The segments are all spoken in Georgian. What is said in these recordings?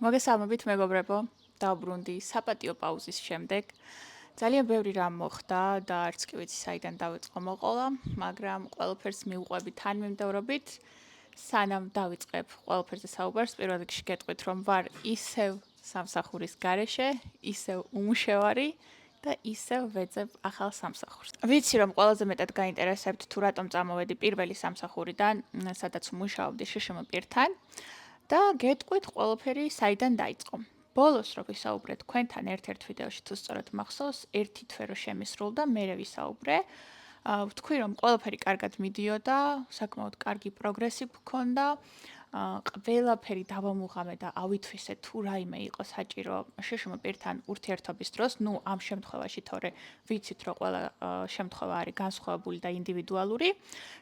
მოგესალმებით მეგობრებო, დავბრუნდი საპატიო პაუზის შემდეგ. ძალიან ბევრი რამ მოხდა და არც კი ვიცი საიდან დავიწყო მოყოლა, მაგრამ ყველაფერს მივყვები თანმიმდევრობით. სანამ დავიწყებ ყველაფერზე საუბარს, პირველ რიგში გეტყვით, რომ ვარ ისევ სამსახურის გარეშე, ისევ უმუშევარი და ისევ ვეძებ ახალ სამსახურს. ვიცი, რომ ყველაზე მეტად გაინტერესებთ თუ რატომ წამოვედი პირველი სამსახურიდან, სადაც ვმუშაობდი შშმ პირთან. და გეტყვით ყველაფერი საიდან დაიწყო. ბოლოს რო ვისაუბრე თქვენთან ერთ-ერთ ვიდეოში თუ სწორად მახსოვს, ერთი თვე რო შემისრულდა, მერე ვისაუბრე. ვთქვი რომ ყველაფერი კარგად მიდიოდა, საკმაოდ კარგი პროგრესი გქონდა. ყველაფერი დავამუღამე და ავითვისე თუ რაიმე იყო საჭირო შშმ პირთან ურთიერთობის დროს, ნუ ამ შემთხვევაში თორე ვიცით რომ ყველა შემთხვევა არის განსხვავებული და ინდივიდუალური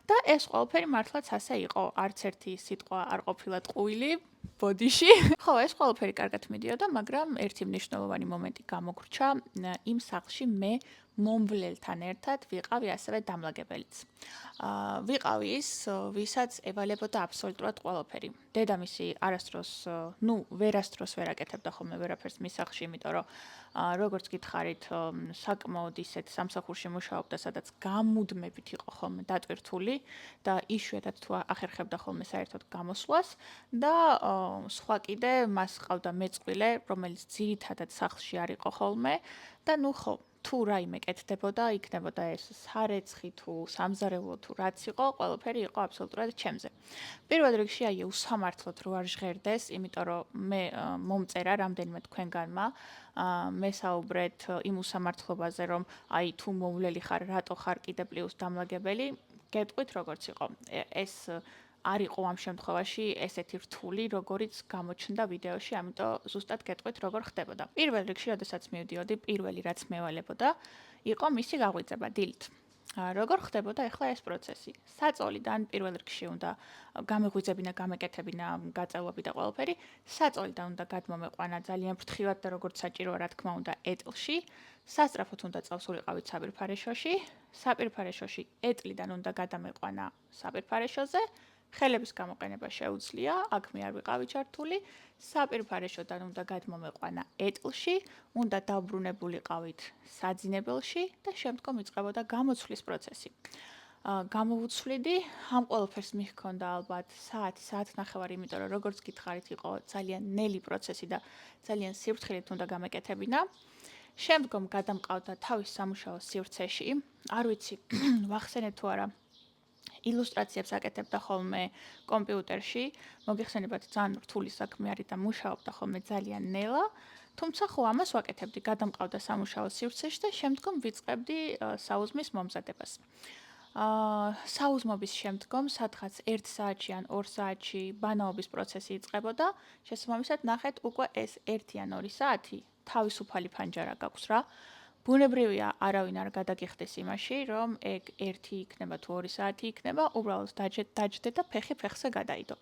და ეს ყველაფერი მართლაც ასე იყო, არც ერთი სიტყვა არ ყოფილა ტყუილი ბოდიში. ხო, ეს ყველაფერი კარგად მიდიოდა, მაგრამ ერთი მნიშვნელოვანი მომენტი გამოგრჩა იმ სახლში მე მომვლელთან ერთად ვიყავი ასევე დამლაგებელიც. ვიყავი ის, ვისაც ევალებოდა აბსოლუტურად ყველაფერი. დედამისი არასდროს, ვერასდროს ვერ აკეთებდა ხოლმე ვერაფერს მის სახლში, იმიტომ რომ როგორც გითხარით, საკმაოდ ისეთ სამსახურში მუშაობდა, სადაც გამუდმებით იყო ხოლმე დატვირთული და იშვიათად თუ ახერხებდა ხოლმე საერთოდ გამოსვლას და სხვა კიდე მას ყავდა მეწყვილე, რომელიც ძირითადად სახლში არ იყო ხოლმე და ხო თუ რაიმე კეთდებოდა, იქნებოდა ეს სარეცხი თუ სამზარეულო თუ რაც იყო, ყველაფერი იყო აბსოლუტურად ჩემზე. პირველ რიგში აი უსამართლოდ რო არ ჟღერდეს, იმიტომ რომ მე მომწერა რამდენიმე თქვენგანმა, მესაუბრეთ იმ უსამართლობაზე, რომ აი თუ მოვლელი ხარ, რატო ხარ კიდე პლუს დამლაგებელი, გეტყვით როგორც იყო. ეს არ იყო ამ შემთხვევაში ესეთი რთული, როგორიც გამოჩნდა ვიდეოში, ამიტომ ზუსტად გეტყვით როგორ ხდებოდა. პირველ რიგში, როდესაც მივდიოდი, პირველი რაც მევალებოდა, იყო მისი გაღვიძება დილით. როგორ ხდებოდა ახლა ეს პროცესი? საწოლიდან პირველ რიგში უნდა გამეღვიძებინა, გამეკეთებინა გაწევები და ყველაფერი. საწოლიდან უნდა გადმომეყვანა ძალიან ფრთხილად და როგორც საჭიროა, რა თქმა უნდა, ეტლში. სასწრაფოდ უნდა წავსულიყავით საპირფარეშოში. საპირფარეშოში ეტლიდან უნდა გადამეყვანა საპირფარეშოზე. ხელების გამოყენება შეუძლია, აქ მე არ ვიყავი ჩართული. საპირფარეშოდან უნდა გადმომეყვანა ეტლში, უნდა დავბრუნებულიყავით საძინებელში და შემდგომ იწყებოდა გამოცვლის პროცესი. გამოვუცვლიდი, ამ ყველაფერს მihქონდა ალბათ საათი, საათნახევარი, იმიტომ რომ როგორც გითხარით, იყო ძალიან ნელი პროცესი და ძალიან სიფრთხილით უნდა გამეკეთებინა. შემდგომ გადამყავდა თავის სამუშაო სივრცეში. არ ვიცი, ვახსენეთ თუ არა. ილუსტრაციებს აკეთებდა ხოლმე კომპიუტერში, მოგიხსენებათ ძალიან რთული საქმე არის და მუშაობდა ხოლმე ძალიან ნელა, თუმცა ხო ამას ვაკეთებდი, გადამყავდა სამუშაო სივრცეში და შემდგომ ვიწყებდი საუზმის მომზადებას. საუზმობის შემდგომ სადღაც 1 საათში ან 2 საათში ბანაობის პროცესი იწყებოდა, შესაბამისად ნახეთ უკვე ეს 1 ან 2 საათი თავისუფალი ფანჯარა გაქვს რა. ბუნებრივია, არავინ არ გადაგიხდეს იმაში, რომ ეგ 1 იქნება თუ 2 საათი იქნება, უბრალოდ დაჯდე და ფეხი ფეხზე გადაიდო.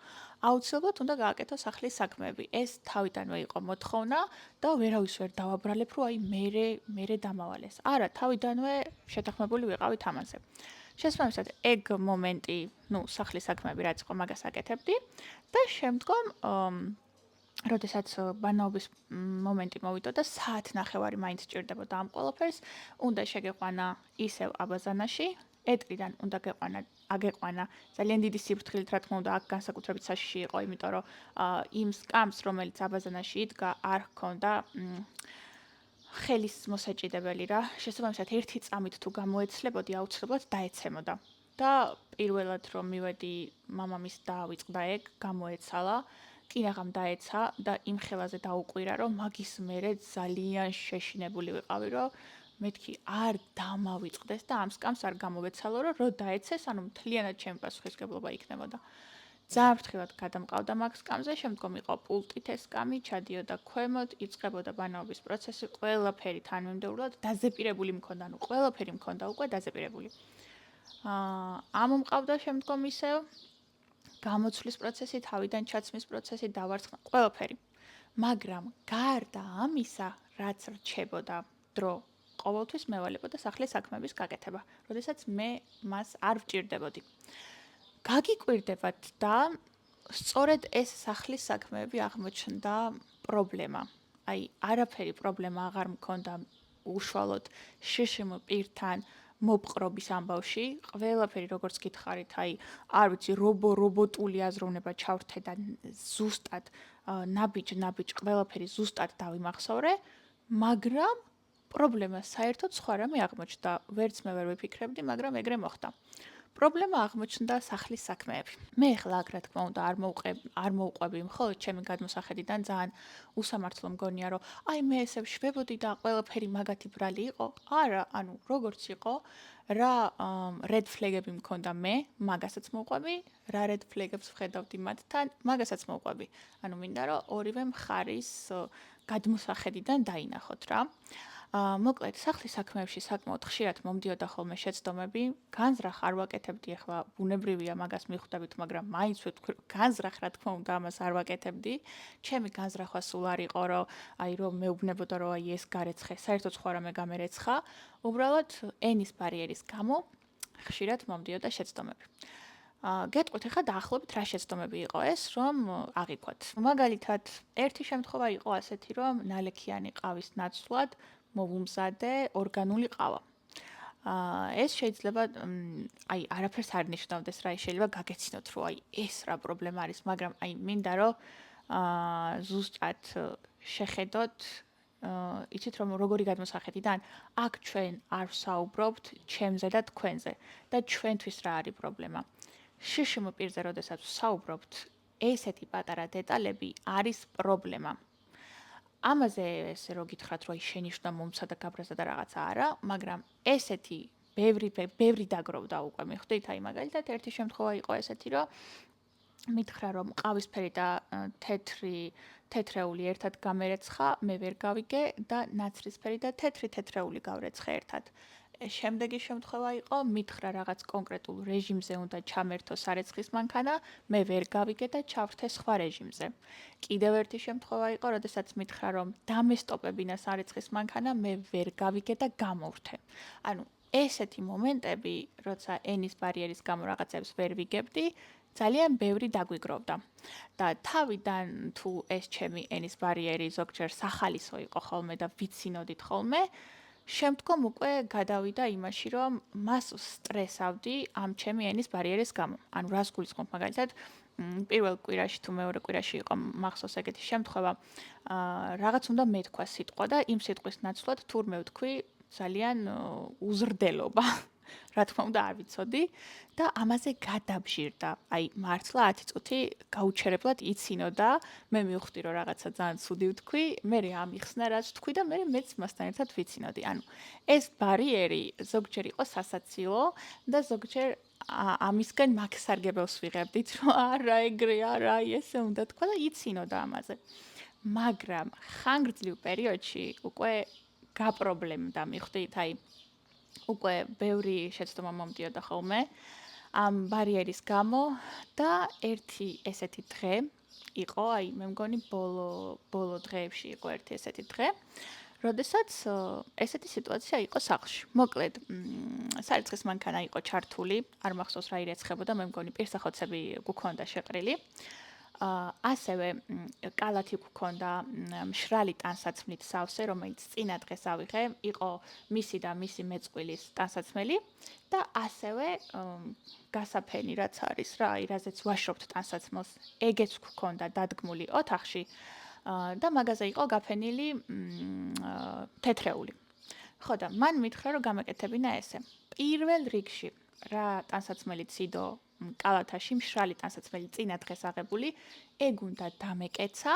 აუცილებლად უნდა გააკეთო სახლის საქმეები. ეს თავიდანვე იყო მოთხოვნა და ვერავის ვერ დავაბრალებ, რომ აი მერე დამავალეს. არა, თავიდანვე შეთანხმებული ვიყავით ამაზე. შესაბამისად, ეგ მომენტი, სახლის საქმეები რაც იყო, მაგას აკეთებდი და შემდგომ როდესაც ბანაობის მომენტი მოვიდოდა, საათნახევარი მაინც ჭირდებოდა ამ ყველაფერს, უნდა შეგეყვანა ისევ აბაზანაში, ეტლიდან უნდა აგეყვანა ძალიან დიდი სიფრთხილით, რა თქმა უნდა, აქ განსაკუთრებით საშიში იყო, იმიტომ რომ იმ სკამს, რომელიც აბაზანაში იდგა, არ ჰქონდა ხელის მოსაჭიდებელი რა. შესაბამისად, ერთი წამით თუ გამოეცლებოდი, აუცილებლად დაეცემოდა. და პირველად რომ მივედი, მამამის დაავიწყდა ეგ, გამოეცალა. კინაღამ დაეცა და იმ ხელაზე დაუკვირა, რომ მაგის მერე ძალიან შეშინებული ვიყავი, რომ მეთქი არ დამავიწყდეს და ამ სკამს არ გამოვეცალო, რომ რო დაეცეს, ანუ მთლიანად ჩემი პასუხისმგებლობა იქნებოდა. ძალიან ფრთხილად გადამყავდა მაგ სკამზე, შემდგომ იყო პულტით ეს სკამი, ჩადიოდა ქვემოთ, იწყებოდა ბანაობის პროცესი, ყველაფერი თანმიმდევრულად დაზეპირებული მქონდა, ყველაფერი მქონდა უკვე დაზეპირებული. ამომყავდა შემდგომ ისევ გამოცვლის პროცესი, თავიდან ჩაცმის პროცესი, დავარცხნა, ყველაფერი. მაგრამ გარდა ამისა, რაც რჩებოდა დრო, ყოველთვის მევალებოდა სახლის საქმეების გაკეთება, როდესაც მე მას არ ვჭირდებოდი. გაგიკვირდებათ და სწორედ ეს სახლის საქმეები აღმოჩნდა პრობლემა. აი, არაფერი პრობლემა აღარ მქონდა უშუალოდ შშმ პირთან მოპყრობის ამბავში, ყველაფერი როგორც გითხარით, აი, არ ვიცი, რობოტული აზროვნება ჩავრთე და ზუსტად ნაბიჯ ყველაფერი ზუსტად დავიმახსოვრე, მაგრამ პრობლემა საერთოდ სხვა რამე აღმოჩნდა. ვერც მე ვერ ვიფიქრებდი, მაგრამ ეგრე მოხდა. პრობლემა აღმოჩნდა სახლის საქმეები. მე ახლა აქ რა თქმა უნდა არ მოუყვები მხოლოდ ჩემი გადმოსახედიდან ძალიან უსამართლო მგონია, რომ აი მე ესე ვშვებოდი და ყველაფერი მაგათი ბრალი იყო. არა, ანუ როგორც იყო, რა red flag-ები მქონდა მე, მაგასაც მოუყვები, რა red flag-ებს ვხედავდი მათთან, მაგასაც მოუყვები. ანუ მინდა რომ ორივე მხარის გადმოსახედიდან დაინახოთ რა. მოკლედ, სახლის საქმეებში საკმაოდ ხშირად მომდიოდა ხოლმე შეცდომები. განზრახ არ ვაკეთებდი, ახლა ბუნებრივია მაგას მიხვდებით, მაგრამ მაინც ვეთქვი, განზრახ რა თქმა უნდა ამას არ ვაკეთებდი. ჩემი განზრახვა სულ არ იყო, რომ მეუბნებოდა, რომ აი ეს გარეცხე, საერთოდ სხვა რამე გამერეცხა. უბრალოდ ენის ბარიერის გამო ხშირად მომდიოდა შეცდომები. გეტყვით ახლა დაახლოებით რა შეცდომები იყო ეს, რომ აღიქვათ. მაგალითად, ერთი შემთხვევა იყო ასეთი, რომ ნალექიანი ყავის ნაცვლად მოვუმზადე ორგანული ყავა. ეს შეიძლება აი არაფერს არ ნიშნავდეს რა, შეიძლება გაგეცინოთ, რომ აი ეს რა პრობლემა არის, მაგრამ აი მინდა რომ ზუსტად შეხედოთ, იცით რომ როგორი გადმოსახედიდან აქ ჩვენ არ ვსაუბრობთ ჩემზე და თქვენზე და ჩვენთვის რა არის პრობლემა. შშმ პირზე როდესაც ვსაუბრობთ, ესეთი პატარა დეტალები არის პრობლემა. ამაზე ესე რო გითხრათ, რომ შენიშვნა მომცადა გაბრაზდა და რაღაცა არა, მაგრამ ესეთი ბევრი დაგროვდა უკვე მიხვდით, აი მაგალითად ერთი შემთხვევა იყო ესეთი, რომ მითხრა რომ ყავისფერი და თეთრეული ერთად გამერეცხა, მე ვერ გავიგე და ნაცრისფერი და თეთრეული გავრეცხე ერთად. შემდეგი შემთხვევა იყო, მითხრა რაღაც კონკრეტულ რეჟიმზე უნდა ჩამერთო სარეცხის მანქანა, მე ვერ გავიგე და ჩავრთე სხვა რეჟიმზე. კიდევ ერთი შემთხვევა იყო, როდესაც მითხრა რომ დამესტოპებინა სარეცხის მანქანა, მე ვერ გავიგე და გამოვრთე. ანუ ესეთი მომენტები, როცა ენის ბარიერის გამო რაღაცებს ვერ ვიგებდი, ძალიან ბევრი დაგვიგროვდა. და თავიდან თუ ეს ჩემი ენის ბარიერი ზოგჯერ სახალისო იყო ხოლმე და ვიცინოდით ხოლმე, შემდგომ უკვე გადავიდა იმაში, რომ მას სტრესავდი ამ ჩემი ენის ბარიერის გამო. ანუ რას გულისხმობ მაგალითად, პირველ კვირაში თუ მეორე კვირაში იყო მახსოვს ეგეთი შემთხვევა, რაღაც უნდა მეთქვა სიტყვა და იმ სიტყვის ნაცვლად თურმე ვთქვი ძალიან უზრდელობა. რა თქმა უნდა არ ვიცოდი და ამაზე გადაბჟირდა. აი მართლა 10 წუთი გაუჩერებლად იცინოდა, მე მივხვდი რომ რაღაცა ძალიან ცუდი ვთქვი, მე ამიხსნა რაც ვთქვი და მე მეც მასთან ერთად ვიცინოდი. ანუ ეს ბარიერი ზოგჯერ იყო სასაცილო და ზოგჯერ ამისგან მაქსარგებელს ვიღებდით, რომ არა ეგრეა, რა ესე უნდა თქვა და იცინოდა ამაზე. მაგრამ ხანგრძლივ პერიოდში უკვე გაპრობლემდა, მიხვდით, აი უკვე ბევრი შეცდომა მომდიოდა ხოლმე ამ ბარიერის გამო და ერთი ესეთი დღე იყო, აი მე მგონი ბოლო დღეებში იყო ერთი ესეთი დღე, როდესაც ესეთი სიტუაცია იყო სახლში. მოკლედ, სარეცხის მანქანა იყო ჩართული, არ მახსოვს რა ირეცხებოდა, მე მგონი პირსახოცები გქონდა შეყრილი. ასევე კალათი გქონდა მშრალი ტანსაცმლით სავსე, რომელიც წინა დღეს ავიღე, იყო მისი და მისი მეწყვილის ტანსაცმელი და ასევე გასაფენი რაც არის რა, რაზეც ვაშრობთ ტანსაცმელს, ეგეც გქონდა დადგმული ოთახში და მაგაზე იყო გაფენილი თეთრეული. ხო და მან მითხრა რომ გამეკეთებინა ესე. პირველ რიგში რა ტანსაცმელი ციდო კალათაში მშრალი ტანსაცმელი წინა დღეს აღებული, ეგ უნდა დამეკეცა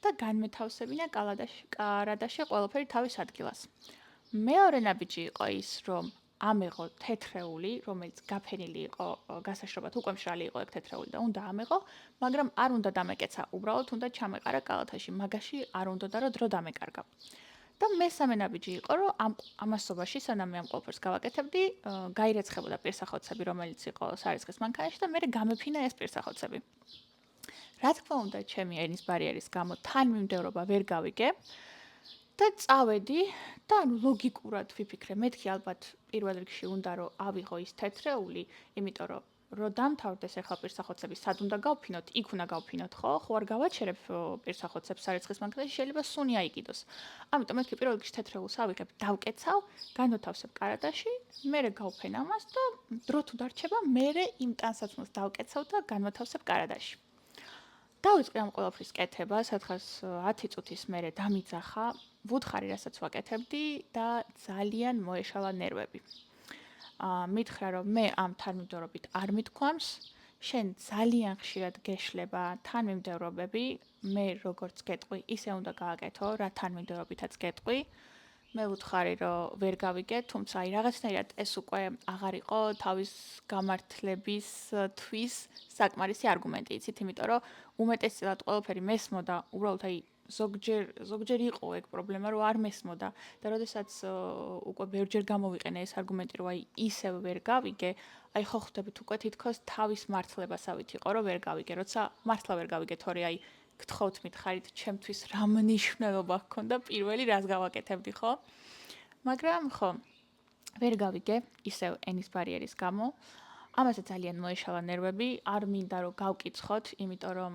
და განმეთავსებინა კარადაში ყველაფერი თავის ადგილას. მეორე ნაბიჯი იყო ის, რომ ამეღო თეთრეული, რომელიც გაფენილი იყო გასაშრობად, უკვე მშრალი იყო ეგ თეთრეული და უნდა ამეღო, მაგრამ არ უნდა დამეკეცა, უბრალოდ უნდა ჩამეყარა კალათაში, მაგაში არ უნდა და რომ დრო დამეკარგა. და მესამე ნაბიჯი იყო, რომ ამ ამასობაში, სანამ მე ამ ყველაფერს გავაკეთებდი, გაირეცხებოდა პირსახოცები, რომელიც იყო სარეცხის მანქანაში და მე გამეფინა ეს პირსახოცები. რა თქმა უნდა, ჩემი ენის ბარიერის გამო თანმიმდევრობა ვერ გავიგე და წავედი და ანუ ლოგიკურად ვიფიქრე, მეთქი ალბათ პირველ რიგში უნდა რომ ავიღო ის თეთრეული, იმიტომ რომ რომ დამთავრდეს ახლა პირსახოცები, სად უნდა გავფინოთ, იქ უნდა გავფინოთ, ხო? ხო არ გავაჩერებ პირსახოცებს სარიცხის ბანკში, შეიძლება სუნი აიგიდოს. ამიტომ მეთქი პირველ რიგში თეთრეულს ავიღებ, დავკეცავ, განვათავსებ კარადაში, მერე გავფენ ამას და დრო თუ დარჩება, მერე იმ ტანსაცმელს დავკეცავ და განვათავსებ კარადაში. დავიწყე ამ ყველაფრის კეთება, სადღაც 10 წუთის მერე დამიძახა, ვუთხარი, რასაც ვაკეთებდი და ძალიან მოეშალა ნერვები. მითხრა, რომ მე ამ თანმიმდევრობით არ მithქვამს, შენ ძალიან ხშირად გეშლება თანმიმდევრობები, მე როგორც გეტყვი, ისე უნდა გააკეთო, რა თანმიმდევრობითაც გეტყვი. მე ვუთხარი, რომ ვერ გავიგე, თუმცა აი რაღაცნაირად ეს უკვე აღარ იყო თავის გამართლებისთვის საკმარისი არგუმენტი, იცით, იმიტომ რომ უმეტესწილად ყველაფერი მესმოდა, უბრალოდ აი ზოგჯერ იყო ეგ პრობლემა, რომ არ მესმოდა და როდესაც უკვე ბევრჯერ გამოვიყენე ეს არგუმენტი, რომ აი ისევ ვერ გავიგე, აი ხო ხვდებით უკვე თითქოს თავის მართლებასავით იყო, რომ ვერ გავიგე, როცა მართლა ვერ გავიგე, თორე აი გთხოვთ მითხარით, ჩემთვის რა მნიშვნელობა ჰქონდა პირველი რას გავაკეთებდი, ხო? მაგრამ ხო, ვერ გავიგე ისევ ენის ბარიერის გამო. ამაზე ძალიან მოეშალა ნერვები, არ მინდა რომ გავკიცხოთ, იმიტომ რომ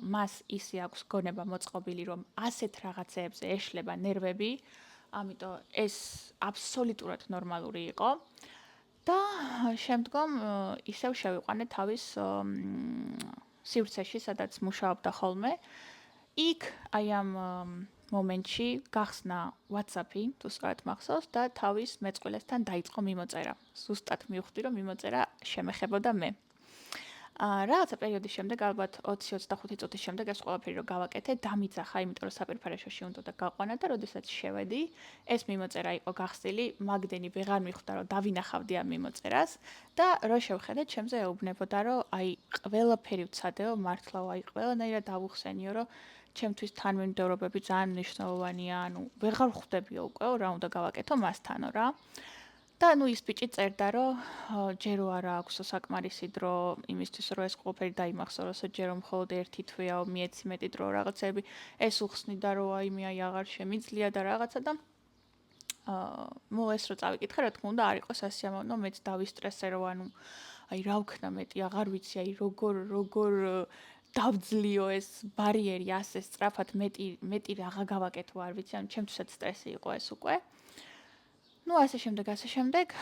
მას ისე აქვს გონება მოწყობილი, რომ ასეთ რაღაცეებზე ეშლება ნერვები, ამიტომ ეს აბსოლუტურად ნორმალური იყო. და შემდგომ ისევ შევიყვანე თავის სივრცეში, სადაც მუშაობდა ხოლმე. იქ აი ამ მომენტში გახსნა WhatsApp-ი, თუ სწორად მახსოვს და თავის მეწყვილესთან დაიწყო მიმოწერა. ზუსტად მივხვდი, რომ მიმოწერა შემეხებოდა მე. რაღაცა პერიოდის შემდეგ, ალბათ 20-25 წუთის შემდეგ ეს ყველაფერი რომ გავაკეთე, დამიძახა, იმიტომ რომ საპირფარეშოში უნდა და გაყვანა და როდესაც შევედი, ეს მიმოწერა იყო გახსნილი, მაგდენი ვეღარ მიხვდა, რომ დავინახავდი ამ მიმოწერას და რო შევხედე, ჩემზე ეუბნებოდა, რომ აი ყველაფერი ვცადეო, მართლა აი ყველანაირად დავუხსენიო, რომ ჩემთვის თანმიმდევრობები ძალიან მნიშვნელოვანია, ანუ ვეღარ ხვდებიო უკვე რა უნდა გავაკეთო მასთანო რა. და ნუ ის ბიჭი წერდა, რომ ჯერო არა აქვს საკმარისი დრო იმისთვის, რომ ეს ყველაფერი დაიმახსოვროს, ჯერო მხოლოდ ერთი თვეაო, მიეცი მეტი დრო რაღაცები, ეს უხსნიდა, რომ აი მე აი აღარ შემიძლია და რაღაცა და მო ეს რო წავიკითხე, რა თქმა უნდა, არ იყო სასიამოვნო, მეც დავისტრესე, რომ ანუ აი რა ვქნა მეტი, აღარ ვიცი, აი როგორ დავძლიო ეს ბარიერი ასე სწრაფად მეტი რაღა გავაკეთო, არ ვიცი, ანუ ჩემთვისაც სტრესი იყო ეს უკვე. ნუ ასე შემდეგ,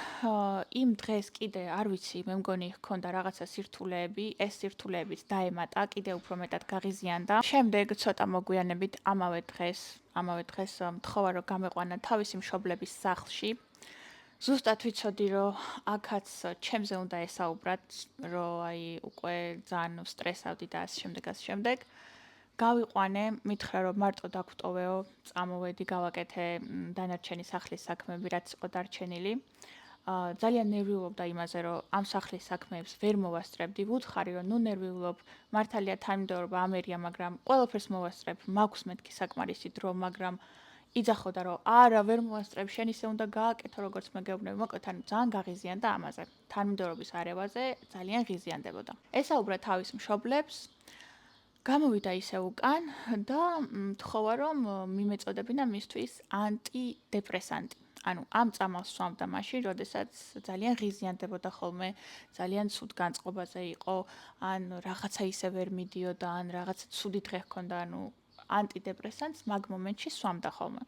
იმ დღეს კიდე არ ვიცი, მე მგონი ჰქონდა რაღაცა სირთულეები, ეს სირთულეებიც დაემატა, კიდე უფრო მეტად გაღიზიანდა. შემდეგ ცოტა მოგვიანებით ამავე დღეს მთხოვა რომ გამეყვანა თავისი მშობლების სახლში. ზუსტად ვიცოდი, რომ აქაც ჩემზე უნდა ესაუბრათ, რომ აი უკვე ძალიან სტრესავდი და ასე შემდეგ. გავიყვანე, მითხრა რომ მარტო დაგვტოვეო, წამოვედი, გავაკეთე დანარჩენი სახლის საქმეები, რაც იყო დარჩენილი. ძალიან ნერვიულობდა იმაზე, რომ ამ სახლის საქმეებს ვერ მოვასწრებდი, ვუთხარი, რომ ნუ ნერვიულობ, მართალია თანმიმდევრობა ამერია, მაგრამ ყველაფერს მოვასწრებ, მაქვს მეთქი საკმარისი დრო, მაგრამ იძახოდა, რომ არა, ვერ მოვასწრებ, შენ ისე უნდა გააკეთო, როგორც მეგეუბნები. მოკლედ, ანუ ძალიან გაღიზიანდა ამაზე. თანმიმდევრობის არევაზე ძალიან ღიზიანდებოდა. ესაუბრა თავის მშობლებს, გამოვიდა ისე უკან და მთხოვა, რომ მიმეწოდებინა მისთვის ანტიდეპრესანტი. ანუ ამ წამალს სვამდა მაშინ, როდესაც ძალიან ღიზიანდებოდა ხოლმე, ძალიან ცუდ განწყობაზე იყო, ან რაღაცა ისე ვერ მიდიოდა, ან რაღაცა ცუდი დღე ჰქონდა, ანუ ანტიდეპრესანტს მაგ მომენტში სვამდა ხოლმე.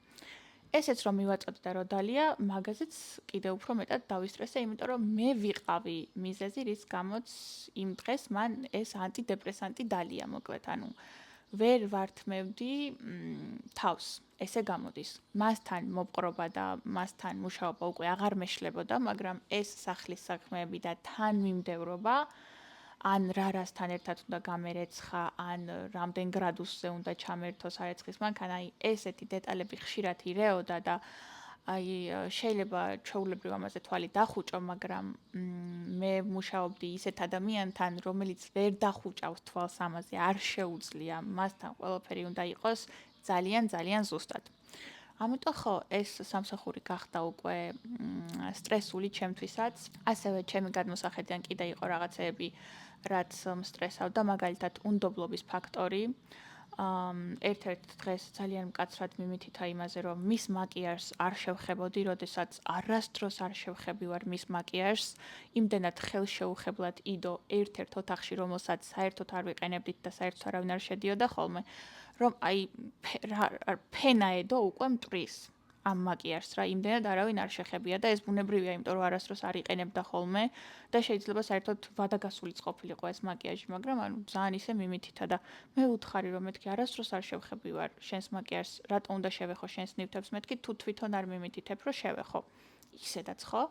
ესეც რომ მივაწოდე და რომ დალია, მაგაზეც კიდე უფრო მეტად დავისტრესე, იმიტომ რომ მე ვიყავი მიზეზი, რის გამოც იმ დღეს მან ეს ანტიდეპრესანტი დალია, მოკლედ, ანუ ვერ ვართმევდი თავს, ესე გამოდის. მასთან მოპყრობა და მასთან მუშაობა უკვე აღარ მეშლებოდა, მაგრამ ეს სახლის საქმეები და თანმიმდევრობა ან რასთან ერთად უნდა გამერეცხა, ან რამდენ გრადუსზე უნდა ჩამერთო სარეცხის მანქანა, აი ესეთი დეტალები ხშირად ირეოდა და აი შეიძლება ჩვეულებრივ ამაზე თვალი დახუჭო, მაგრამ მე მუშაობდი ისეთ ადამიანთან, რომელიც ვერ დახუჭავს თვალს ამაზე, არ შეუძლია, მასთან ყველაფერი უნდა იყოს ძალიან ზუსტად. ამიტომ ხო, ეს სამსახური გახდა უკვე სტრესული ჩემთვისაც, ასევე ჩემი გადმოსახედიდან კიდე იყო რაღაცეები, რაც მსტრესავდა, მაგალითად უნდობლობის ფაქტორი. ერთ-ერთ დღეს ძალიან მკაცრად მიმითითა იმაზე, რომ მის მაკიაჟს არ შევხებოდი, როდესაც არასდროს არ შევხებივარ მის მაკიაჟს, იმდენად ხელშეუხებლად იდო ერთ-ერთ ოთახში, რომელსაც საერთოდ არ ვიყენებდით და საერთოდ არავინ არ შედიოდა ხოლმე, რომ აი ფენა ედო უკვე მტვრის ამ მაკიაჟს რა, იმდენად არავინ არ შეხებია და ეს ბუნებრივია, იმიტომ რომ არასდროს არ იყენებდა ხოლმე და შეიძლება საერთოდ ვადაგასულიც ყოფილიყო ეს მაკიაჟი, მაგრამ ანუ ძალიან ისე მიმითითა და მე ვუთხარი რომ მეთქი არასდროს არ შევხებივარ შენს მაკიაჟს, რატო უნდა შევეხო შენს ნივთებს, მეთქი თუ თვითონ არ მიმითითებ რომ შევეხო. ისედაც ხო?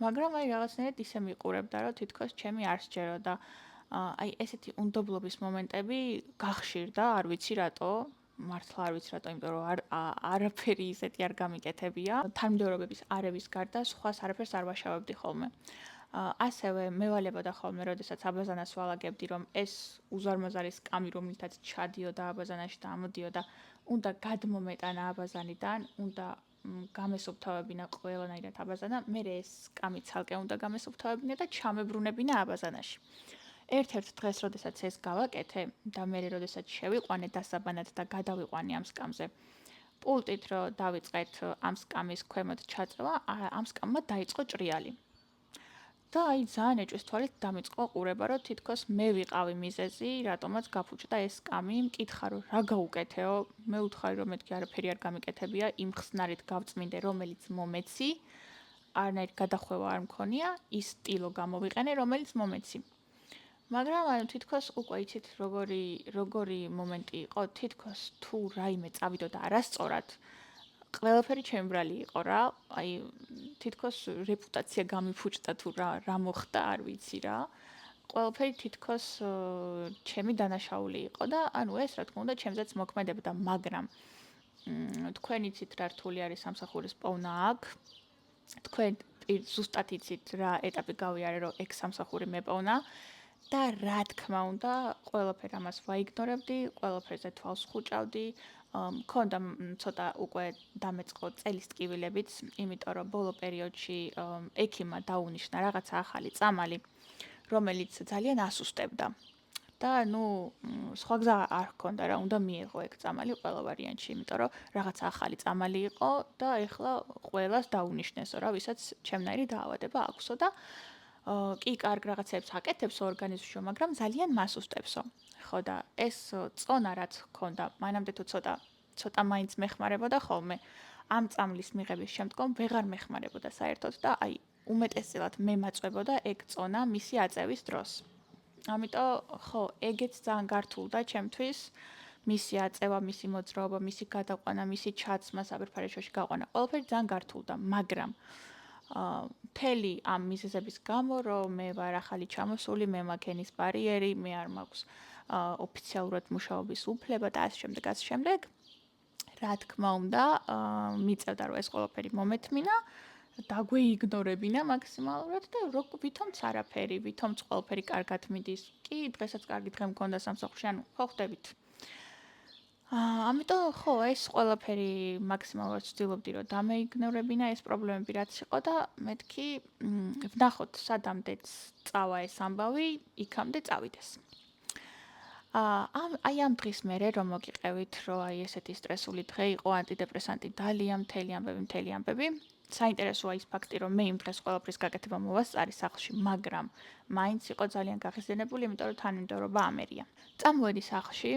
მაგრამ აი რაღაცნაირად ისე მიყურებდა რომ თითქოს ჩემი არ სჯეროდა. აი ესეთი უნდობლობის მომენტები გახშირდა, არ ვიცი რატო, მართლა არ ვიცი რატო, იმიტომ რომ არაფერი ისეთი არ გამიკეთებია. თანმიმდევრობების არევის გარდა სხვას არაფერს არ ვაშავებდი ხოლმე. ასევე მევალებოდა ხოლმე, როდესაც აბაზანას ვალაგებდი, რომ ეს უზარმაზარი სკამი, რომლითაც ჩადიოდა აბაზანაში და ამოდიოდა, უნდა გადმომეტანა აბაზანიდან, უნდა გამესუფთავებინა ყველანაირად აბაზანა, მე ეს სკამი ცალკე უნდა გამესუფთავებინა და ჩამებრუნებინა აბაზანაში. ერთ-ერთ დღეს, როდესაც ეს გავაკეთე და მე როდესაც შევიყვანე დასაბანად და გადავიყვანე ამ სკამზე, პულტით რო დავიწყეთ ამ სკამის ქვემოთ ჩაწევა, ამ სკამმა დაიწყო ჭრიალი. და აი ძალიან ეჭვის თვალით დამიწყო ყურება, რომ თითქოს მე ვიყავი მიზეზი, რატომაც გაფუჭდა ეს სკამი, მკითხა რომ რა გავუკეთეო, მე ვუთხარი რომ მეთქი არაფერი არ გამიკეთებია, იმ ხსნარით გავწმინდე, რომელიც მომეცი, არანაირ გადახვევა არ მქონია, ის სტილო გამოვიყენე, რომელიც მომეცი. მაგრამ ანუ თითქოს უკვე იცით როგორი მომენტი იყო, თითქოს თუ რაიმე წავიდოდა არასწორად, ყველაფერი ჩემი ბრალი იყო რა, აი თითქოს რეპუტაცია გამიფუჭდა თუ რა მოხდა, არ ვიცი რა. ყველაფერი თითქოს ჩემი დანაშაული იყო და ანუ ეს რა თქმა უნდა ჩემზეც მოქმედებდა, მაგრამ თქვენ იცით რა რთული არის სამსახურის პოვნა აქ. თქვენ ზუსტად იცით რა ეტაპი გავიარე, რომ ეგ სამსახური მეპოვნა. და რა თქმა უნდა, ყველაფერ ამას ვაიგნორებდი, ყველაფერზე თვალს ხუჭავდი. მქონდა ცოტა უკვე დამეწყო წელის ტკივილებიც, იმიტომ რომ ბოლო პერიოდში ექიმმა დაუნიშნა რაღაცა ახალი წამალი, რომელიც ძალიან ასუსტებდა. და ნუ სხვა გზა არ ჰქონდა რა, უნდა მიეღო ეგ წამალი ყველა ვარიანტში, იმიტომ რომ რაღაცა ახალი წამალი იყო და ეხლა ყველას დაუნიშნესო რა, ვისაც ჩემნაირი დაავადება აქვსო და კი კარგ რაღაცებს აკეთებს ორგანიზმში, მაგრამ ძალიან მასუსტებსო. ხო და ეს წონა რაც ჰქონდა, მანამდე თუ ცოტა მაინც მეხმარებოდა ხოლმე, ამ წამლის მიღების შემდგომ ვეღარ მეხმარებოდა საერთოდ და აი უმეტესწილად მე მაწვებოდა ეგ წონა მისი აწევის დროს. ამიტომ ხო, ეგეც ძალიან გართულდა ჩემთვის, მისი აწევა, მისი მოძრაობა, მისი გადაყვანა, მისი ჩაცმა საფერფარეშოში გაყვანა, ყველაფერი ძალიან გართულდა, მაგრამ მთელი ამ მიზეზების გამო, რომ მე ვარ ახალი ჩამოსული, მე მაქვს ენის ბარიერი, მე არ მაქვს ოფიციალურად მუშაობის უფლება და ასე შემდეგ, რა თქმა უნდა, მიწევდა რომ ეს ყველაფერი მომეთმინა, დაგვეიგნორებინა მაქსიმალურად და ვითომც არაფერი, ვითომც ყველაფერი კარგად მიდის. კი, დღესაც კარგი დღე მქონდა სამსახურში, ანუ ხო ხვდებით. ამიტომ ხო, ეს ყველაფერი მაქსიმალურად ვცდილობდი, რომ დამეიგნორებინა ეს პრობლემები რაც იყო და მეთქი ვნახოთ სადამდეც წავა ეს ამბავი, იქამდე წავიდეს. აი ამ დღის მერე რომ მოგიყევით, რომ აი ესეთი სტრესული დღე იყო, ანტიდეპრესანტი დალია, მთელი ამბები. საინტერესოა ის ფაქტი, რომ მე იმ დღეს ყველაფრის გაკეთება მოვასწარი სახლში, მაგრამ მაინც იყო ძალიან გახიზნებული, იმიტომ რომ თანმიმდევრობა ამერია. წამოვედი სახლში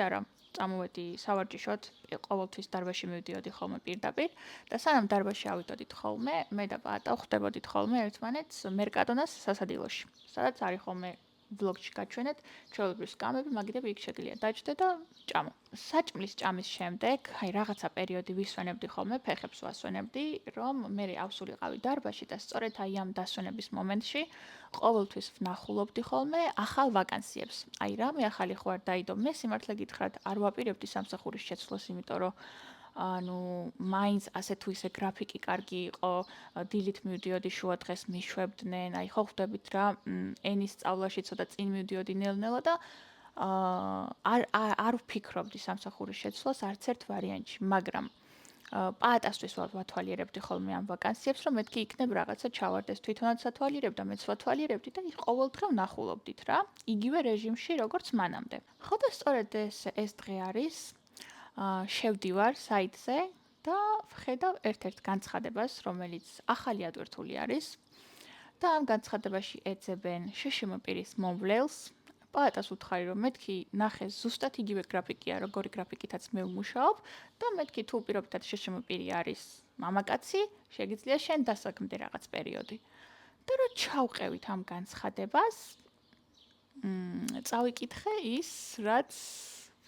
არა, წამოვედი სავარჯიშოდ, ყოველთვის დარბაზში მივდიოდი ხოლმე პირდაპირ და სანამ დარბაზში ავიდოდით ხოლმე, მე და პატა ხვდებოდით ხოლმე ერთმანეთს მერკადონას სასადილოში, სადაც არის ხოლმე ვლოგში გაჩვენეთ, ჩვეულებრივი სკამები, მაგიდები იქ შეგიძლია დაჭდე და ჭამო. საჭმლის ჭამის შემდეგ, აი რაღაცა პერიოდი ვისვენებდი ხოლმე, ფეხებს ვასვენებდი, რომ მე ავსულიყავი დარბაზში და სწორედ აი ამ დასვენების მომენტში ყოველთვის ვნახულობდი ხოლმე ახალ ვაკანსიებს. აი რამე ახალი ხო არ დაიდო, მე სიმართლე გითხრათ, არ ვაპირებდი სამსახურის შეცვლას, იმიტომ რომ ანუ მაინც ასე თუ ისე გრაფიკი კარგი იყო, დილით მივდიოდი შუა დღეს მიშვებდნენ, აი ხო ხვდებით რა, ენის სწავლაში ცოტა წინ მივდიოდი ნელ-ნელა და არ ვფიქრობდი სამსახურის შეცვლას არც ერთ ვარიანტში, მაგრამ პაატასთვის ვათვალიერებდი ხოლმე ამ ვაკანსიებს, რომ მეთქი იქნებ რაღაცა ჩავარდეს, თვითონაც სათვალიერებ და მეც ვათვალიერებდი და ყოველდღე ვნახულობდით რა, იგივე რეჟიმში, როგორც მანამდე. ხო და სწორედ ეს დღე არის, შევდივარ საიტზე და ვხედავ ერთ-ერთ განცხადებას, რომელიც ახალი ადვერთული არის და ამ განცხადებაში ეძებენ შშმ პირის მომვლელს. პაატას უთხარი, რომ მეთქი ნახე ზუსტად იგივე გრაფიკია, როგორი გრაფიკითაც მე ვმუშაობ და მეთქი თუ პირობითად შშმ პირი არის მამაკაცი, შეგიძლია შენ დასაქმდე რაღაც პერიოდი. და რა ჩავყევით ამ განცხადებას, წავიკითხე ის, რაც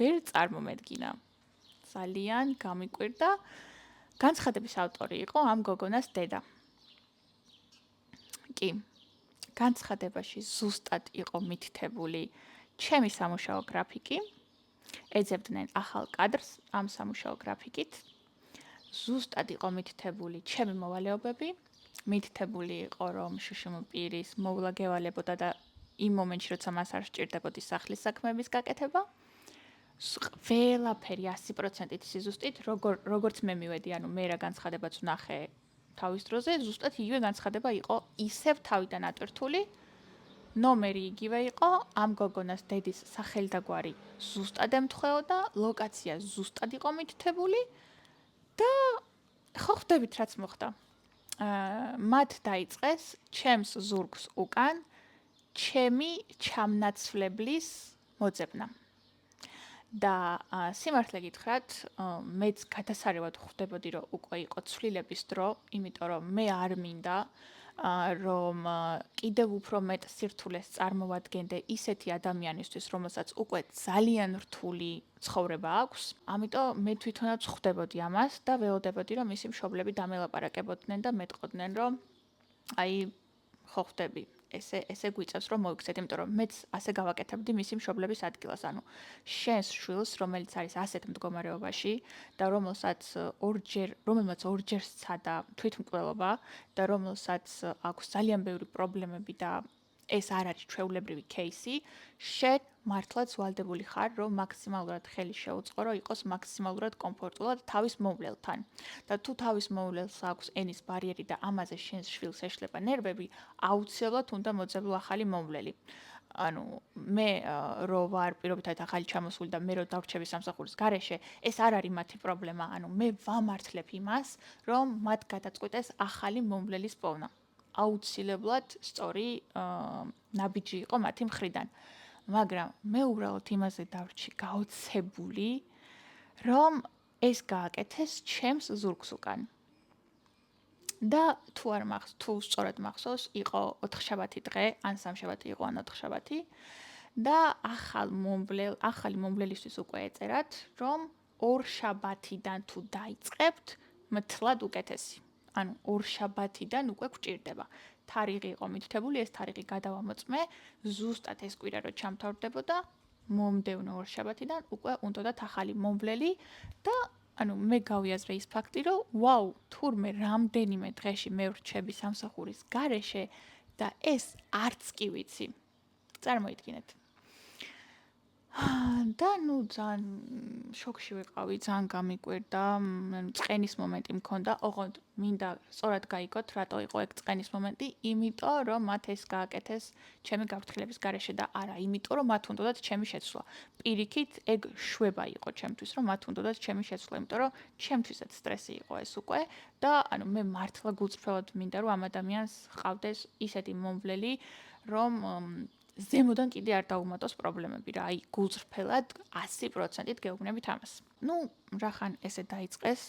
ვერ წარმომედგინა. ძალიან გამიკვირდა. განცხადების ავტორი იყო ამ გოგონას დედა. კი, განცხადებაში ზუსტად იყო მითითებული ჩემი სამუშაო გრაფიკი. ეძებდნენ ახალ კადრს ამ სამუშაო გრაფიკით. ზუსტად იყო მითითებული ჩემი მოვალეობები. მითითებული იყო, რომ შშმ პირის მოვლა გევალებოდა და იმ მომენტში, როცა მას არ სჭირდებოდი სახლის საქმეების გაკეთება. ყველაფერი 100%-ით სიზუსტით, როგორც მე მივედი, ანუ მე რა განცხადებაც ვნახე თავის დროზე, ზუსტად იგივე განცხადება იყო ისევ თავიდან ატვირთული. ნომერი იგივე იყო, ამ გოგონას დედის სახელი და გვარი ზუსტად ემთხვეოდა, ლოკაცია ზუსტად იყო მითითებული და ხო ხვდებით რაც მოხდა. მათ დაიწყეს ჩემს ზურგს უკან ჩემი ჩამნაცვლებლის მოძებნა. და სიმართლე გითხრათ, მეც გადასარევად ხვდებოდი, რომ უკვე იყო ცვლილების დრო, იმიტომ რომ მე არ მინდა რომ კიდევ უფრო მეტ სირთულეს წარმოვადგენდე ისეთი ადამიანისთვის, რომელსაც უკვე ძალიან რთული ცხოვრება აქვს. ამიტომ მე თვითონაც ხვდებოდი ამას და ველოდებოდი, რომ მისი მშობლები დამელაპარაკებოდნენ და მეტყოდნენ, რომ აი ხო ხვდები, ესე გვიწევს რომ მოიქცეთ, იმიტომ რომ მეც ასე გავაკეთებდი მისი მშობლების ადგილას, ანუ შენს შვილს, რომელიც არის ასეთ მდგომარეობაში და რომელმაც ორჯერ სცადა თვითმკვლელობა და რომელსაც აქვს ძალიან ბევრი პრობლემები და ეს არ არის ჩვეულებრივი кейსი, შენ მართლაც ვალდებული ხარ, რომ მაქსიმალურად ხელი შეუწყო, რომ იყოს მაქსიმალურად კომფორტულად თავის მოვლელთან. და თუ თავის მოვლელს აქვს ენის ბარიერი და ამაზე შენს შვილს ეშლება ნერვები, აუცილებლად უნდა მოძებნო ახალი მოვლელი. ანუ მე რო ვარ პირობითად ახალი ჩამოსული და მე რო დავრჩები სამსახურის გარეშე, ეს არ არის მათი პრობლემა. ანუ მე ვამართლებ იმას, რომ მათ გადაწყვიტეს ახალი მომვლელის პოვნა. აუცილებლად სწორი ნაბიჯი იყო მათი მხრიდან. მაგრამ მე უბრალოდ იმაზე დავრჩი გაოცებული, რომ ეს გააკეთეს ჩემს ზურგს უკან. და თუ სწორად მახსოვს, იყო 4-შაბათი დღე, ან 3-შაბათი იყო, ან 4-შაბათი და ახალი მომვლელისთვის უკვე ეწერათ, რომ 2 შაბათიდან თუ დაიწყებთ, მთლად უკეთესი. ანუ 2 შაბათიდან უკვე გვჭირდება. თარიღი იყო მითითებული, ეს თარიღი გადავამოწმე, ზუსტად ეს კვირა რო ჩამთავრდებოდა, მომდევნო 2 შაბათიდან უკვე უნდათ ახალი მომვლელი და ანუ მე გავიაზრე ის ფაქტი, რომ ვაუ, თურმე რამდენიმე დღეში მე ვრჩები სამსახურის გარეშე და ეს არც კი ვიცი. წარმოიდგინეთ. და ნუ ძალიან შოქში ვიყავი, ძალიან გამიკვირდა, წყენის მომენტი მქონდა, ოღონდ მინდა სწორად გაიგოთ, რატო იყო ეგ წყენის მომენტი, იმიტომ რომ მათ ეს გააკეთეს ჩემი გაფრთხილების გარეშე და არა, იმიტომ რომ მათ უნდათ ჩემი შეცვლა. პირიქით ეგ შვება იყო ჩემთვის, რომ მათ უნდათ ჩემი შეცვლა, იმიტომ რომ ჩემთვისაც სტრესი იყო ეს უკვე და ანუ მე მართლა გულწრფელად მინდა რომ ამ ადამიანს ჰყავდეს ისეთი მომვლელი, რომ ზემოდან კიდე არ დაუმატოს პრობლემები რა, აი გულწრფელად 100%-ით გეუბნებით ამას. ნუ რახან ესე დაიწყეს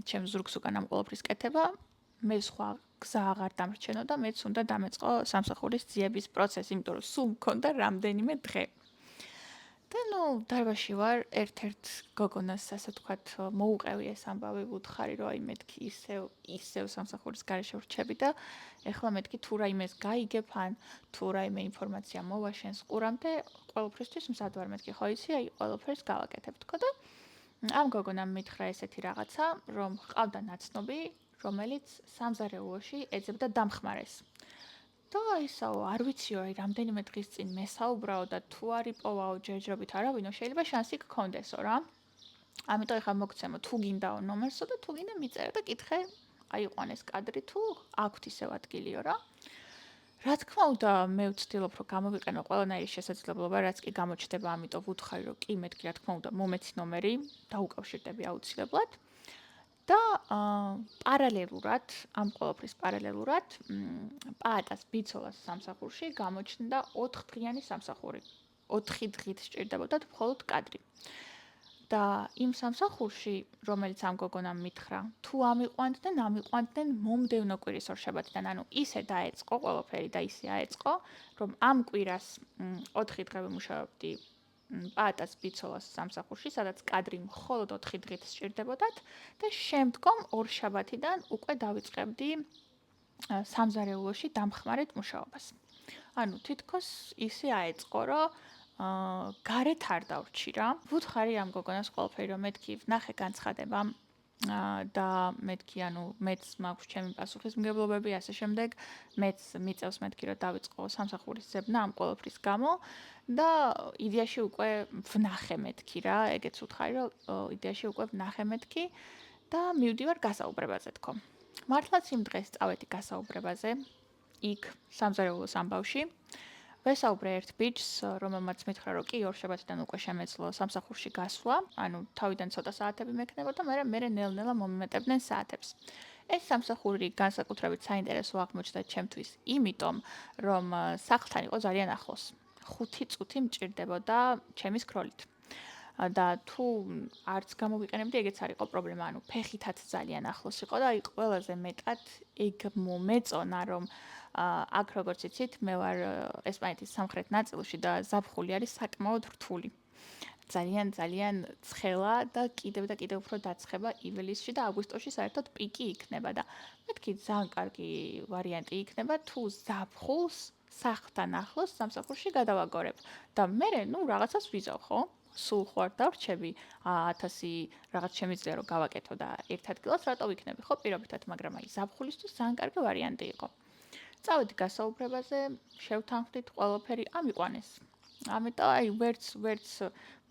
ჩემს ზურგს უკან ამ ყველაფრის კეთება, მე სხვა გზა აღარ დამრჩენოდა, მეც უნდა დამეწყო სამსახურის ძიების პროცესი, იმიტომ რომ სულ მქონდა რამდენიმე დღე. და ნუ დარბაზში ვარ, ერთ-ერთ გოგონას ასე ვთქვათ, მოუყევი ეს ამბავი, ვუთხარი, რომ აი მეთქი ისევ სამსახურის გარეშე ვრჩები და ეხლა მეთქი თუ რაიმეს გაიგებ ან თუ რაიმე ინფორმაცია მოვა შენს ყურამდე, ყველაფრისთვის მზად ვარ მეთქი, ხო იცი, აი ყველაფერს გავაკეთებ თქო და ამ გოგონამ მითხრა ესეთი რაღაცა, რომ ჰყავდა ნაცნობი, რომელიც სამზარეულოში ეძებდა დამხმარეს. და ისაო, არ ვიციო, აი რამდენიმე დღის წინ მესაუბრაო და თუ არ იპოვაო ჯერჯერობით არავინო, შეიძლება შანსი გქონდესო რა. ამიტომ ეხლა მოგცემო თუ გინდაო ნომერსო და თუ გინდა მიწერე და კითხე აიყვანეს კადრი თუ აქვთ ისევ ადგილიო რა. რა თქმა უნდა, მე ვცდილობ რომ გამოვიყენო ყველანაირი შესაძლებლობა, რაც კი გამოჩნდება, ამიტომ ვუთხარი რომ კი მეთქი რა თქმა უნდა მომეცი ნომერი დაუკავშირდები აუცილებლად. და პარალელურად, ამ ყოველფრის პარალელურად, პაატას ბიცოლას სამსახურში გამოჩნდა 4 დღიანი სამსახური. 4 დღით სჭირდებოდათ მხოლოდ კადრი. და იმ სამსახურში, რომელიც ამ გოგონამ მითხრა, თუ ამიყვანდნენ მომდევნო კვირის ორშაბათიდან, ანუ ისე დაეწყო ყველაფერი და ისე აეწყო, რომ ამ კვირას 4 დღე ვიმუშაობდი პაატას ბიცოლას სამსახურში, სადაც კადრი მხოლოდ 4 დღით სჭირდებოდათ და შემდგომ ორშაბათიდან უკვე დავიწყებდი სამზარეულოში დამხმარედ მუშაობას. ანუ თითქოს ისე აეწყო, რომ გარეთ არ დავრჩი რა. ვუთხარი ამ გოგონას ყველაფერი, რომ მეთქი ვნახე განცხადება და მეთქი, ანუ მეც მაქვს ჩემი პასუხისმგებლობები, ასე შემდეგ, მეც მიწევს მეთქი, რომ დავიწყო სამსახურის ძებნა ამ ყველაფრის გამო და იდეაში უკვე ვნახე მეთქი რა, ეგეც ვუთხარი, რომ იდეაში უკვე ვნახე მეთქი და მივდივარ გასაუბრებაზე თქო. მართლაც იმ დღეს წავედი გასაუბრებაზე, იქ სამზარეულოს ამბავში. ვესაუბრე ერთ ბიჭს, რომელმაც მითხრა, რომ კი ორშაბათიდან უკვე შემეძლო სამსახურში გასვლა, ანუ თავიდან ცოტა საათები მექნებოდა, მაგრამ მე ნელ-ნელა მომემატებდნენ საათებს. ეს სამსახური განსაკუთრებით საინტერესო აღმოჩნდა ჩემთვის, იმიტომ, რომ სახლთან იყო ძალიან ახლოს. 5 წუთი მჭირდებოდა ჩემი სქროლით. და თუ არც გამოვიყენებდი, ეგეც არ იყო პრობლემა, ანუ ფეხითაც ძალიან ახლოს იყო და აი ყველაზე მეტად ეგ მომეწონა, რომ აქ როგორც იცით, მე ვარ ესპანეთის სამხრეთ ნაწილში და ზაფხული არის საკმაოდ რთული. ძალიან ცხელა და კიდევ უფრო დაცხება ივლისში და აგვისტოში საერთოდ პიკი იქნება და მეთქი ძალიან კარგი ვარიანტი იქნება თუ ზაფხულს სახლთან ახლოს სამსახურში გადავაგორებ და მე რაღაცას ვიზავ, ხო? სულ ხوار დავრჩები 1000 რაღაც შემიძლია რომ გავაკეთო და ერთ ადგილას რატო ვიქნები, ხო, პირობითად, მაგრამ აი ზაფხულისთვის ძალიან კარგი ვარიანტი იყო. წავედი გასაუბრებაზე, შევთანხმდით ყველაფერი, ამიყვანეს. ამიტომ აი ვერც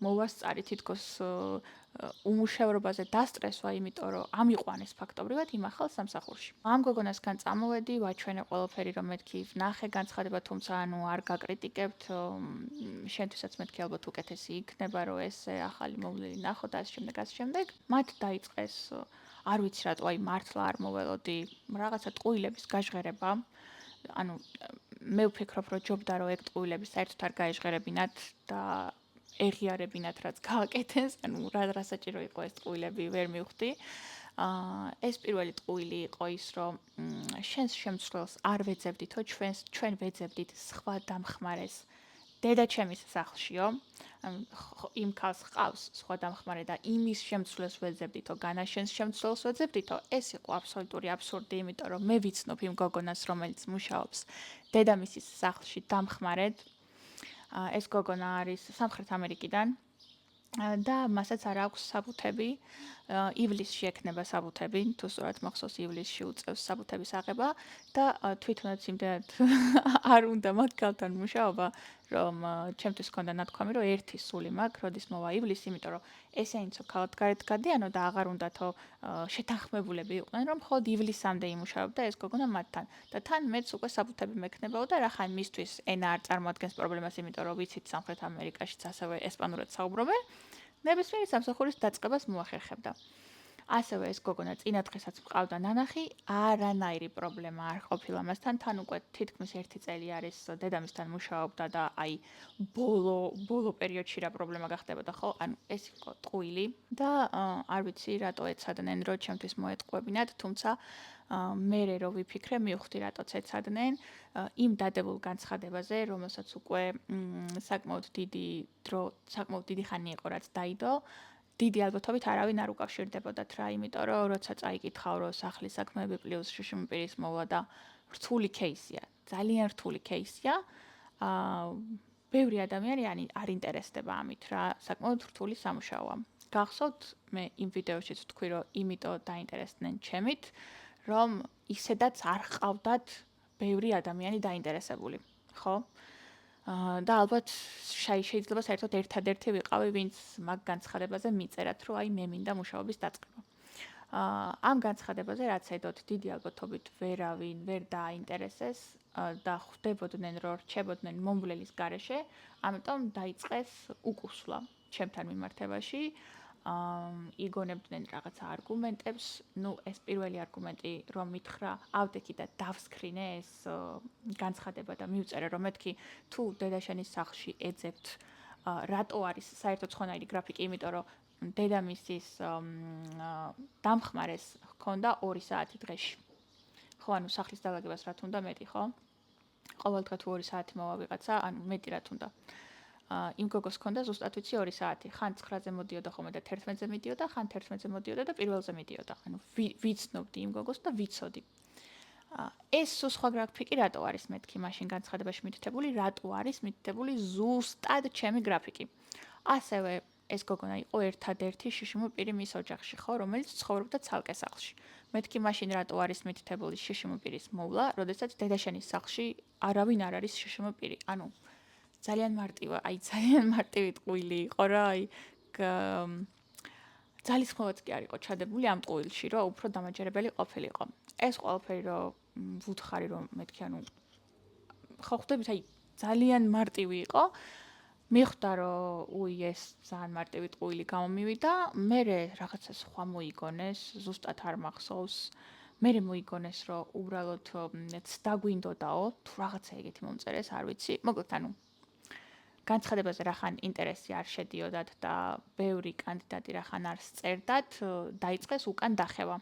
მოვასწარი თითქოს უმუშევრობაზე დასტრესვა, იმიტომ რომ ამიყვანეს ფაქტობრივად იმ ახალ სამსახურში. ამ გოგონასგან წამოვედი, ვაჩვენე ყველაფერი, რომ მეთქი ვნახე განცხადება, თუმცა ანუ არ გაკრიტიკებთ, შენთვისაც მეთქი ალბათ უკეთესი იქნება, რომ ეს ახალი მოვლილი ნახო და ასე შემდეგ. მათ დაიწყეს, არ ვიცი რატო, აი მართლა არ მოველოდი, რაღაცა ტყუილების გაჟღერება. ანუ მე ვფიქრობ, რომ ჯობდა რომ ეგ ტყუილები საერთოდ არ გაეჟღერებინათ და ეღიარებინათ, რაც გააკეთეს, ანუ რა საჭირო იყო ეს ტყუილები, ვერ მივხვდი. ეს პირველი ტყუილი იყო ის, რომ შენს შემცვლელს არ ვეძებდითო, ჩვენ ვეძებდით სხვა დამხმარეს დედაჩემის სახლშიო. იმ ქალს ჰყავს სხვა დამხმარე და იმის შემცვლელს ვეძებდითო, განაშენს შემცვლელს ვეძებდითო, ეს იყო აბსოლუტური აბსურდი, იმიტომ რომ მე ვიცნობ იმ გოგონას, რომელიც მუშაობს დედამისის სახლში დამხმარედ. ეს გოგონა არის სამხრეთ ამერიკიდან და მასაც არ აქვს საბუთები. ივლისში ექნება საბუთები, თუ სწორად მახსოვს, ივლისში უწევს საბუთების აღება და თვითონაც იმდენად არ უნდა მათ ქალთან მუშაობა, რომ ჩემთვის ჰქონდა ნათქვამი, რომ ერთი სული მაქვს, როდის მოვა ივლისი, იმიტომ რომ ესენიცო ქალად გარეთ გადიანო და აღარ უნდათო შეთანხმებულები იყვნენ, რომ მხოლოდ ივლისამდე იმუშაობდა ეს გოგონა მათთან. და თან მეც უკვე საბუთები მექნებაო და რახან მისთვის ენა არ წარმოადგენს პრობლემას, იმიტომ რომ ვიცით სამხრეთ ამერიკაშიც ასევე ესპანურად საუბრობენ. ნებისმიერი სამსახურის დაწყებას მოახერხებდა. ასევე ეს გოგონა წინა დღესაც მყავდა ნანახი, არანაირი პრობლემა არ ყოფილა მასთან, თან უკვე თითქმის 1 წელი არის დედამისთან მუშაობდა და აი ბოლო პერიოდში რა პრობლემა გახდებოდა, ხო? ანუ ეს იყო ტყუილი და არ ვიცი რატო ეცადნენ, რომ ჩემთვის მოეტყუებინათ, თუმცა მე რო ვიფიქრე, მივხვდი რატოც ეცადნენ იმ დადებულ განცხადებაზე, რომელსაც უკვე საკმაოდ დიდი ხანი იყო რაც დაიდო. დიდი ალბათობით არავინ არ უკავშირდებოდათ რა, იმიტომ რომ როცა წაიკითხავ, რომ სახლის საქმეები პლუს შიშუმი პირის მოვლა და რთული кейსია, ძალიან რთული кейსია. ბევრი ადამიანი არ ინტერესდება ამით რა, საკმაოდ რთული სამუშაოა. გახსოვთ, მე იმ ვიდეოშიც ვთქვი, რომ იმიტომ დაინტერესდნენ ჩემით, რომ ისედაც არ ყავდათ ბევრი ადამიანი დაინტერესებული, ხო? და ალბათ შეიძლება საერთოდ ერთადერთი ვიყავი, ვინც მაგ განცხადებაზე მიწერათ, რომ აი მე მინდა მუშაობის დაწყება. ამ განცხადებაზე რაც ედოთ დიდი ალბათობით ვერავინ ვერ დააინტერესეს და ხვდებოდნენ რომ რჩებოდნენ მომვლელის გარეშე, ამიტომ დაიწყეს უკუსვლა ჩემთან მიმართებაში. იგონებდნენ რაღაცა არგუმენტებს, ეს პირველი არგუმენტი რომ მითხრა, ავდექი და დავსქრინე ეს განცხადება და მივწერე რომ მეთქი თუ დედაშენის სახლში ეძებთ რატო არის საერთოდ ხონაირი გრაფიკი, იმიტომ რომ დედამისის დამხმარეს ჰქონდა 2 საათი დღეში. ხო, ანუ სახლის დალაგებას რა თუნდა მეტი, ხო? ყოველ დღე თუ 2 საათი მოვა ვიღაცა, ანუ მეტი რა თუნდა. იმ გოგოს ჰქონდა ზუსტად ვიცი 2 საათი. ხან 9-ზე მოდიოდა ხოლმე და 11-ზე მიდიოდა, ხან 11-ზე მოდიოდა და პირველზე მიდიოდა. ანუ ვიცნობდი იმ გოგოს და ვიცოდი. ეს სხვა გრაფიკი რატო არის მეთქი მაშინ განცხადებაში მითითებული, რატო არის მითითებული ზუსტად ჩემი გრაფიკი. ასევე ეს გოგონა იყო ერთადერთი შიშიმო პირი მის ოჯახში, ხო, რომელიც ცხოვრობდა ცალკე სახლში. მეთქი მაშინ რატო არის მითითებული შიშიმო პირის მოვლა, როდესაც დედაშენის სახლში არავინ არ არის შიშიმო პირი. ანუ ძალიან მარტივი ტყუილი იყო რა, აი ძალისხმევაც კი არ იყო ჩადებული ამ ტყუილში, რომ უფრო დამაჯერებელი ყოფილიყო. ეს ყველაფერი რომ ვუთხარი რომ მეთქი, ანუ ხო ხვდებით, აი ძალიან მარტივი იყო. მიხვდა რომ ეს ძალიან მარტივი ტყუილი გამომივიდა, მე რაღაცა სხვა მოიგონეს, ზუსტად არ მახსოვს. მე მოიგონეს რომ უბრალოდ დაგვინდოდაო, თუ რაღაცა ეგეთი მომწერეს, არ ვიცი. მოკლედ, ანუ განცხადებაზე რახან ინტერესი არ შედიოდათ და ბევრი კანდიდატი რახან არ სწერდათ, დაიწყეს უკან დახევა.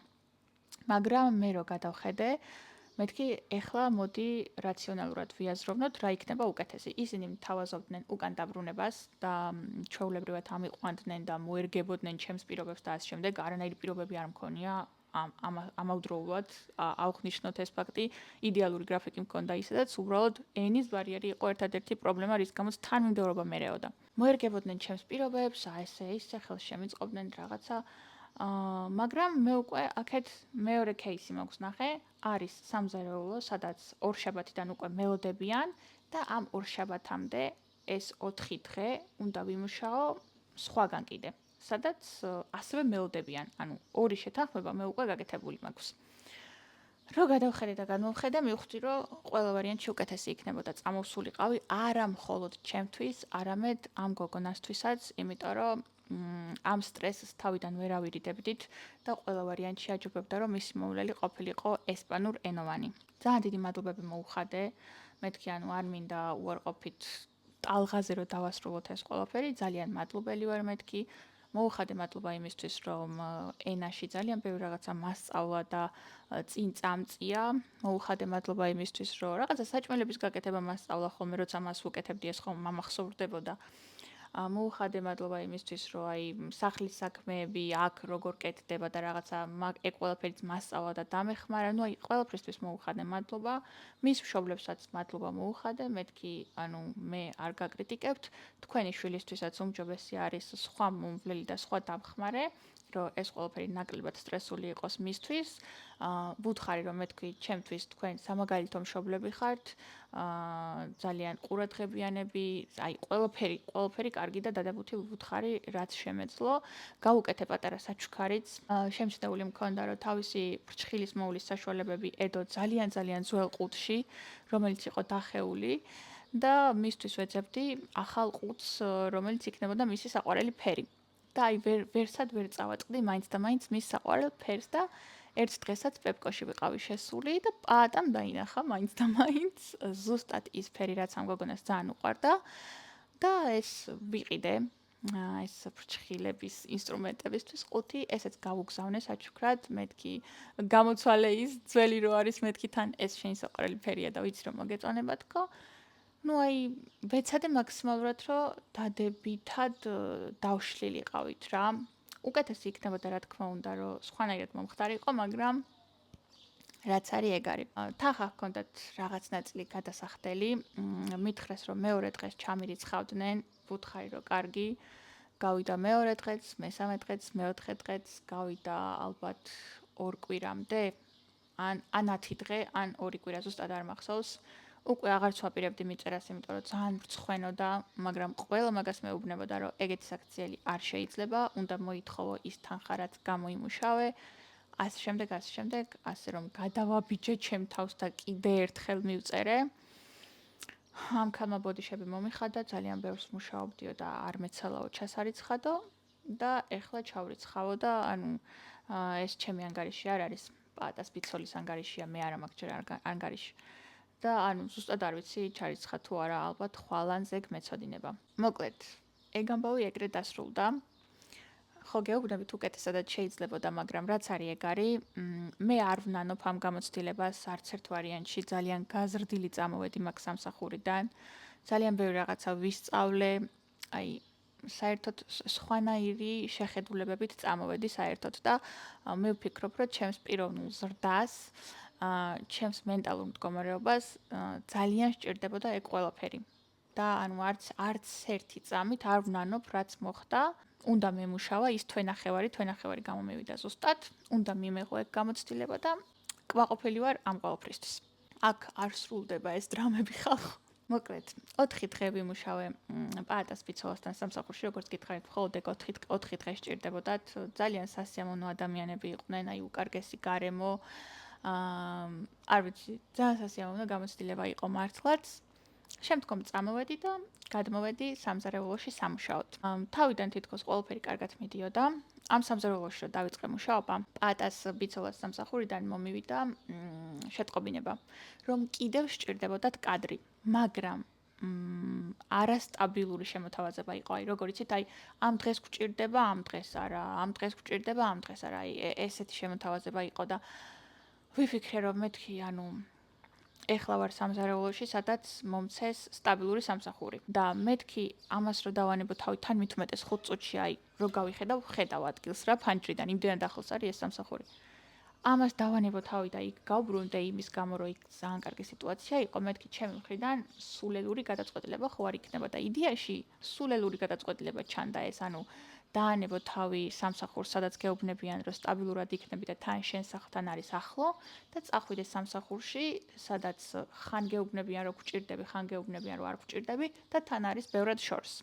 მაგრამ მე რო გადავხედე, მეთქი ეხლა მოდი რაციონალურად ვიაზროვნოთ, რა იქნება უკეთესი. ისინი მთავაზობდნენ უკან დაბრუნებას და ჩვეულებრივად ამიყვანდნენ და მოერგებოდნენ ჩემს პირობებს და ასე შემდეგ. არანაირი პირობები არ მქონია ამავდროულად აღვნიშნოთ ეს ფაქტი. იდეალური გრაფიკი მქონდა ისედაც, უბრალოდ ენის ბარიერი იყო ერთადერთი პრობლემა, რის გამოც თანმიმდევრობა მერეოდა. მოერგებოდნენ ჩემს პირობებს, ესე ისე ხელს შემიწყობდნენ რაღაცა. მაგრამ მე უკვე აქეთ მეორე кейსი მაქვს ნახე, არის სამზარეულო, სადაც ორშაბათიდან უკვე მელოდებიან და ამ ორშაბათამდე ეს 4 დღე უნდა ვიმუშაო სხვაგან კიდე, სადაც ასევე მელოდებიან, ანუ ორი შეთანხმება მე უკვე გაკეთებული მაქვს. რო გადავხედე და განვხედე, მივხვდი, რომ ყველა ვარიანტი უკეთესი იქნებოდა წამოვსულიყავი არა მხოლოდ ჩემთვის, არამედ ამ გოგონასთვისაც, იმიტომ რომ ამ სტრესს თავიდან ვერ ავირიდებდით და ყველა ვარიანტში აჯობებდა, რომ მისი მოვლელი ყოფილიყო ესპანურ ენოვანი. ძალიან დიდი მადლობები მოუხადე. მეთქი, ანუ არ მინდა უარყოფით ტალღაზე რომ დავასრულოთ ეს ყველაფერი, ძალიან მადლობელი ვარ მეთქი. მოუხადე მადლობა იმისთვის, რომ ენაში ძალიან ბევრი რაღაცა მასწავლა და წინ წამწია. მოუხადე მადლობა იმისთვის, რომ რაღაცა საჭმელების გაკეთება მასწავლა ხოლმე, როცა მას ვუკეთებდი ეს ხომ მამახსოვრდებოდა. მოუხადე მადლობა იმისთვის, რომ აი სახლის საქმეები აქ როგორ კეთდება და რაღაცა ეგ ყველაფერიც მასწავლა და დამეხმარა. ნუ აი ყველაფრისთვის მოუხადე მადლობა. მის მშობლებსაც მადლობა მოუხადე. მეთქი, ანუ მე არ გაკრიტიკებთ. თქვენი შვილისთვისაც უმჯობესი არის სხვა მომვლელი და სხვა დამხმარე, რომ ეს ყველაფერი ნაკლებად სტრესული იყოს მისთვის. ვუთხარი რომ მეთქვი, ჩემთვის თქვენ სამაგალითო მშობლები ხართ. ძალიან ყურადღებიანები, აი ყველაფერი კარგი და დადებითი ვუთხარი, რაც შემეძლო. გავუკეთე პატარა საჩუქარიც. შემჩნეული მქონდა, რომ თავისი ფრჩხილის მოვლის საშუალებები ედო ძალიან ძველ ყუთში, რომელიც იყო დახეული და მისთვის ვეძებდი ახალ ყუთს, რომელიც იქნებოდა მისი საყვარელი ფერი. და აი ვერსად ვერ წავაწყდი მაინც და მაინც მის საყვარელ ფერს და ერთ დღესაც პეპკოში ვიყავი შესული და პაატამ დაინახა მაინც და მაინც ზუსტად ის ფერი, რაც ამ გოგონას ძალიან უყვარდა და ეს ვიყიდე ეს ფრჩხილების ინსტრუმენტებისთვის ყუთი, ესეც გავუგზავნე საჩუქრად, მეთქი გამოცვალე ის ძველი რო არის, მეთქი თან ეს შენი საყვარელი ფერია და ვიცი რომ მოგეწონება თქო. ნუ აი ვეცადე მაქსიმალურად რომ დადებითად დავშლილიყავით რა. უკეთესი იქნებოდა რა თქმა უნდა რომ სხვანაირად მომხდარიყო, მაგრამ რაც არის ეგ არის. თახა ჰქონდათ რაღაც ნაწილი გადასახდელი, მითხრეს რომ მეორე დღეს ჩამირიცხავდნენ, ვუთხარი რომ კარგი. გავიდა მეორე დღეც, მესამე დღეც, მეოთხე დღეც, გავიდა ალბათ 2 კვირამდე, ან 10 დღე, ან 2 კვირა ზუსტად არ მახსოვს. უკვე აღარც ვაპირებდი მიწერას, იმიტომ რომ ძალიან მრცხვენოდა, მაგრამ ყველა მაგას მეუბნებოდა, რომ ეგეთი საქციელი არ შეიძლება, უნდა მოითხოვო ის თანხა, რაც გამოიმუშავე. ასე შემდეგ, ასე რომ გადავაბიჯე ჩემ თავს და კიდე ერთხელ მივწერე. ამ ქალმა ბოდიშები მომიხადა, ძალიან ბევრს მუშაობდიო და არ მეცალაო ჩასარიცხადო და ეხლა ჩავრიცხავო და ეს ჩემი ანგარიში არ არის, პაატას ბიცოლის ანგარიშია, მე არა მაქვს ჯერ ანგარიში. და ზუსტად არ ვიცი ჩარიცხა თუ არა, ალბათ ხვალანზე მეცოდინება. მოკლედ, ეგ ამბავი ეგრე დასრულდა. ხო გეუბნებით უკეთესადაც შეიძლებოდა, მაგრამ რაც არის ეგ არის, მე არ ვნანობ ამ გამოცდილებას არც ერთ ვარიანტში, ძალიან გაზრდილი წამოვედი მაგ სამსახურიდან. ძალიან ბევრი რაღაცა ვისწავლე, აი საერთოდ სხვანაირი შეხედულებებით წამოვედი საერთოდ და მე ვფიქრობ, რომ ჩემს პიროვნულ ზრდას, ჩემს მენტალურ მდგომარეობას ძალიან სჭირდებოდა ეგ ყველაფერი. და არც ერთი წამით არ ვნანობ, რაც მოხდა. უნდა მემუშავა ის თვენახევარი გამომივიდა ზუსტად, უნდა მიმეღო ეგ გამოცდილება და კმაყოფილი ვარ ამ ყველაფრისთვის. აქ არ სრულდება ეს დრამები ხალხო. მოკლედ, 4 დღე ვიმუშავე პაატას ბიცოლასთან სამსახურში, როგორც გითხარით, მხოლოდ ეგ 4 დღე სჭირდებოდათ. ძალიან სასიამოვნო ადამიანები იყვნენ, აი უკარგესი გარემო. არ ვიცი, ძალიან სასიამოვნო გამოცდილება იყო მართლაც. შემდგომ წამოვედი და გადმოვედი სამზარეულოში სამუშაოდ. თავიდან თითქოს ყველაფერი კარგად მიდიოდა. ამ სამზარეულოში რომ დავიწყე მუშაობა, პაატას ბიცოლას სამსახურიდან მომივიდა შეტყობინება, რომ კიდევ სჭირდებოდათ კადრი, მაგრამ არასტაბილური შემოთავაზება იყო. აი, როგორ იცით, აი, ამ დღეს გვჭირდება, ამ დღეს არა, ამ დღეს გვჭირდება, ამ დღეს არა. აი, ესეთი შემოთავაზება იყო და ვიფიქრე, რომ მეთქი, ეხლა ვარ სამზარეულოში, სადაც მომცეს სტაბილური სამსახური. და მეთქი, ამას რო დავანებო თავი, თან მithumetes 5 წუთში, აი, რო ხედავ ადგილს რა ფანჯრიდან, იმდენად ახლოს არის ეს სამსახური. ამას დავანებო თავი და იქ გავბრუნდე იმის გამო, რომ იქ ძალიან კარგი სიტუაცია იყო, მეთქი ჩემი მხრიდან სულელური გადაწყვეტილება ხო არ იქნება და იდეაში სულელური გადაწყვეტილება ჩანდა ეს, დაანებო თავი სამსახურს, სადაც გეუბნებიან, რომ სტაბილურად იქნები და თან შენ სახლთან არის ახლო და წახვიდე სამსახურში, სადაც ხან გეუბნებიან, რომ გვჭირდები, ხან გეუბნებიან, რომ არ გვჭირდები და თან არის ბევრად შორს.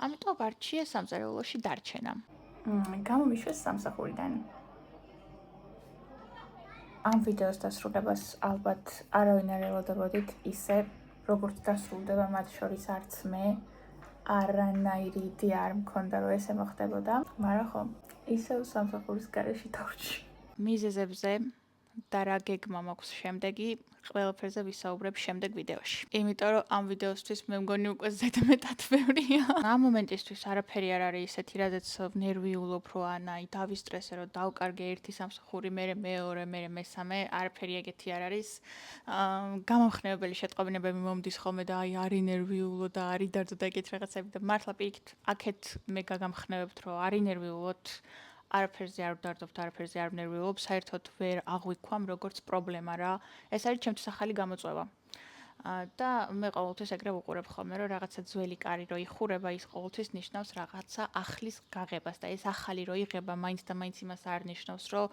ამიტომ ვარჩიე სამზარეულოში დარჩენა. გამომიშვეს სამსახურიდან. ამ ვიდეოს დასრულებას ალბათ არავინ არ ელოდებოდით ისე, როგორც დასრულდება მათ შორის არც მე. არანაირი იდეა არ მქონდა, რომ ესე მოხდებოდა, მაგრამ ხო, ისევ სამსახურის გარეშე დავრჩი. მიზეზებზე და რა გეგმა მაქვს შემდეგი, ყველაფერზე ვისაუბრებ შემდეგ ვიდეოში. იმიტომ რომ ამ ვიდეოსთვის მე მგონი უკვე ზედმეტად ბევრია. ამ მომენტისთვის არაფერი არ არის ისეთი, რადგან ვნერვიულობ, რომ დავისტრესე, რომ დავკარგე ერთი სამსახური, მერე მეორე, მერე მესამე, არაფერი ეგეთი არ არის. გამამხნევებელი შეტყობინებები მომდის ხოლმე და აი არ ინერვიულო და არ იდარდო და ეგეთ რაღაცები და მართლა პირიქით, აქეთ მე გაგამხნევებთ, რომ არ ინერვიულოთ. არაფერზე არ ვდარდობთ, არაფერზე არ ვნერვიულობ, საერთოდ ვერ აღვიქვამ როგორც პრობლემა რა. ეს არის ჩემთვის ახალი გამოწვევა. და მე ყოველთვის ეგრე ვუყურებ ხოლმე, რომ რაღაცა ძველი კარი რო იხურება, ის ყოველთვის ნიშნავს რაღაცა ახლის გაღებას და ეს ახალი რო იღება, მაინც და მაინც იმას არ ნიშნავს, რომ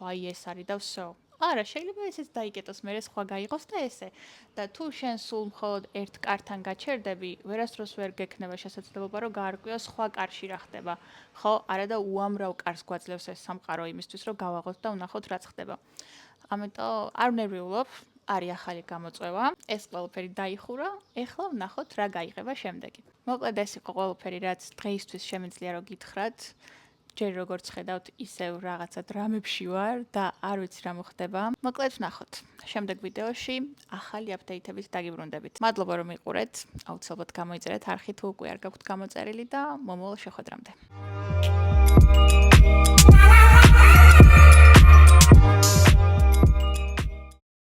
აი ეს არის და всё. არა, შეიძლება ესეც დაიკეტოს, მერე სხვა გაიღოს და ესე. და თუ შენ სულ მხოლოდ ერთ კართან გაჩერდები, ვერასდროს ვერ გექნება შესაძლებლობა, რომ გაარკვიო სხვა კარში რა ხდება. ხო, არა და უამრავ კარს გვაძლევს ეს სამყარო იმისთვის, რომ გავაღოთ და ვნახოთ რაც ხდება. ამიტომ არ ვნერვიულობ, არის ახალი გამოწვევა, ეს ყველაფერი დაიხურა, ეხლა ვნახოთ რა გაიღება შემდეგი. მოკლედ ეს იყო ყველაფერი, რაც დღეისთვის შემიძლია რომ გითხრათ. ჯერ როგორც ხედავთ, ისევ რაღაცა დრამებში ვარ და არ ვიცი რა მოხდება. მოკლედ ვნახოთ. შემდეგ ვიდეოში ახალი აპდეიტებით დაგიბრუნდებით. მადლობა რომ მიყურეთ. აუცილებლად გამოიწერეთ არხი თუ უკვე არ გაქვთ გამოწერილი და მომავალ შეხვედრამდე.